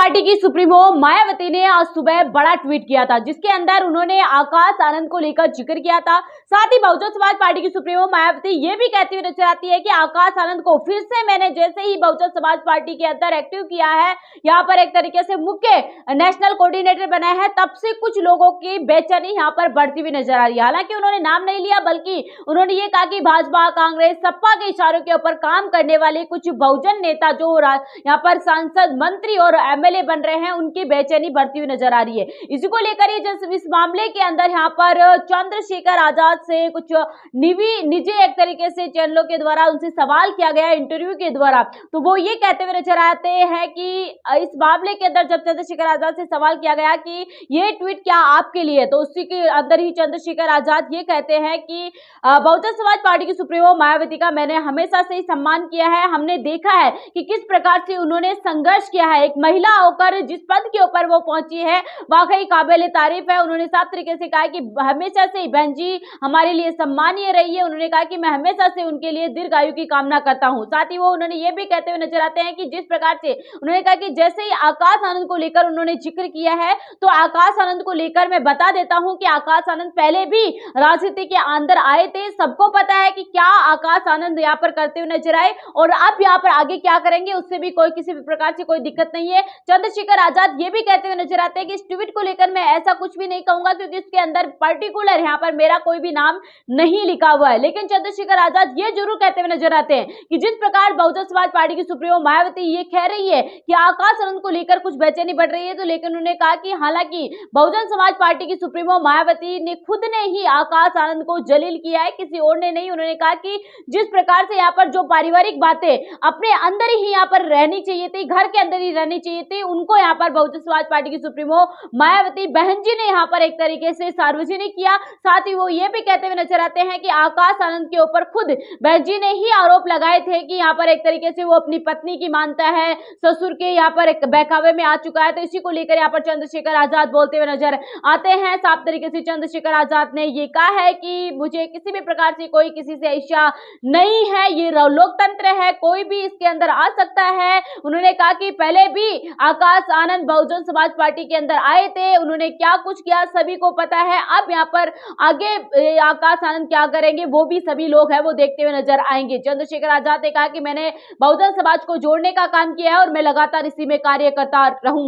Party की supremo Mayawati ने आज सुबह बड़ा ट्वीट किया था, जिसके अंदर उन्होंने आकाश आनंद को लेकर जिक्र किया था। साथ ही बहुजन समाज पार्टी की सुप्रीमो मायावती ये भी कहती हुई नजर आती है कि आकाश आनंद को फिर से मैंने जैसे ही बहुजन समाज पार्टी के अंदर एक्टिव किया है, यहाँ पर एक तरीके से मुख्य नेशनल कोऑर्डिनेटर बना है, तब से कुछ लोगों की बेचैनी यहाँ पर बढ़ती हुई नजर आ रही है। हालांकि उन्होंने नाम नहीं लिया, बल्कि उन्होंने ये कहा कि भाजपा, कांग्रेस, सपा के इशारों के ऊपर काम करने वाले कुछ बहुजन नेता जो यहाँ पर सांसद, मंत्री और एमएलए बन रहे हैं, उनकी बेचैनी बढ़ती हुई नजर आ रही है। इसी को लेकर इस मामले के अंदर यहाँ पर चंद्रशेखर आजाद से कुछ निजी एक तरीके से चैनलों के द्वारा उनसे सवाल किया गया इंटरव्यू के द्वारा, तो वो ये कहते हुए नजर आते हैं कि इस मामले के अंदर जब चंद्रशेखर आजाद से सवाल किया गया कि ये ट्वीट क्या आपके लिए, तो उसी के अंदर ही चंद्रशेखर आजाद ये कहते हैं कि बहुजन समाज पार्टी की सुप्रीमो मायावती का मैंने हमेशा से ही सम्मान किया है। हमने देखा है कि किस प्रकार से उन्होंने संघर्ष किया है, एक महिला होकर जिस पद के ऊपर वो पहुंची है, वाकई काबिल तारीफ है। उन्होंने साफ तरीके से कहा कि हमेशा से बहन जी हमारे लिए सम्मानीय रही है। उन्होंने कहा कि मैं हमेशा से उनके लिए दीर्घायु की कामना करता हूं। साथ ही वो उन्होंने ये भी कहते हुए नजर आते हैं कि जिस प्रकार से उन्होंने कहा कि जैसे ही आकाश आनंद को लेकर उन्होंने जिक्र किया है, तो आकाश आनंद को लेकर मैं बता देता हूं कि आकाश आनंद पहले भी राजनीति के अंदर आए थे। सबको पता है कि क्या आकाश आनंद यहाँ पर करते हुए नजर आए और अब यहाँ पर आगे क्या करेंगे, उससे भी कोई किसी भी प्रकार से कोई दिक्कत नहीं है। चंद्रशेखर आजाद ये भी कहते हुए नजर आते हैं कि इस ट्वीट को लेकर मैं ऐसा कुछ भी नहीं कहूंगा, क्योंकि इसके अंदर पर्टिकुलर यहाँ पर मेरा कोई भी नाम नहीं लिखा हुआ है। लेकिन चंद्रशेखर आजाद ये जरूर कहते हुए नजर आते हैं कि जिस प्रकार बहुजन समाज पार्टी की सुप्रीमो मायावती ये कह रही है कि आकाश आनंद को लेकर कुछ बेचैनी बढ़ रही है, तो लेकिन उन्होंने कहा कि हालांकि बहुजन समाज पार्टी की सुप्रीमो मायावती ने खुद ने ही आकाश आनंद को जलील किया है, किसी और ने नहीं। उन्होंने कहा कि जिस प्रकार से यहाँ पर जो पारिवारिक बातें अपने अंदर ही यहाँ पर रहनी चाहिए थी, घर के अंदर ही रहनी चाहिए थी, उनको यहाँ पर बहुजन समाज पार्टी की सुप्रीमो मायावती बहन जी ने यहाँ पर एक तरीके से सार्वजनिक किया। साथ ही वो ये भी कहते हुए नजर आते हैं कि आकाश आनंद के ऊपर खुद बहन जी ने ही आरोप लगाए थे कि यहाँ पर एक तरीके से वो अपनी पत्नी की मानता है, ससुर के यहाँ पर एक बहकावे में आ चुका है। तो इसी को लेकर यहाँ पर चंद्रशेखर आजाद बोलते हुए नजर आते हैं। साफ तरीके से चंद्रशेखर आजाद ने ये कहा है कि मुझे किसी भी प्रकार से कोई किसी से ईर्ष्या नहीं है, ये लोकतंत्र है, कोई भी इसके अंदर आ सकता है। उन्होंने कहा कि पहले भी आकाश आनंद बहुजन समाज पार्टी के अंदर आए थे, उन्होंने क्या कुछ किया सभी को पता है। अब यहाँ पर आगे आकाश आनंद क्या करेंगे वो भी सभी लोग हैं वो देखते हुए नजर आएंगे। चंद्रशेखर आजाद ने कहा कि मैंने बहुजन समाज को जोड़ने का काम किया है और मैं लगातार इसी में कार्य करता रहूंगा।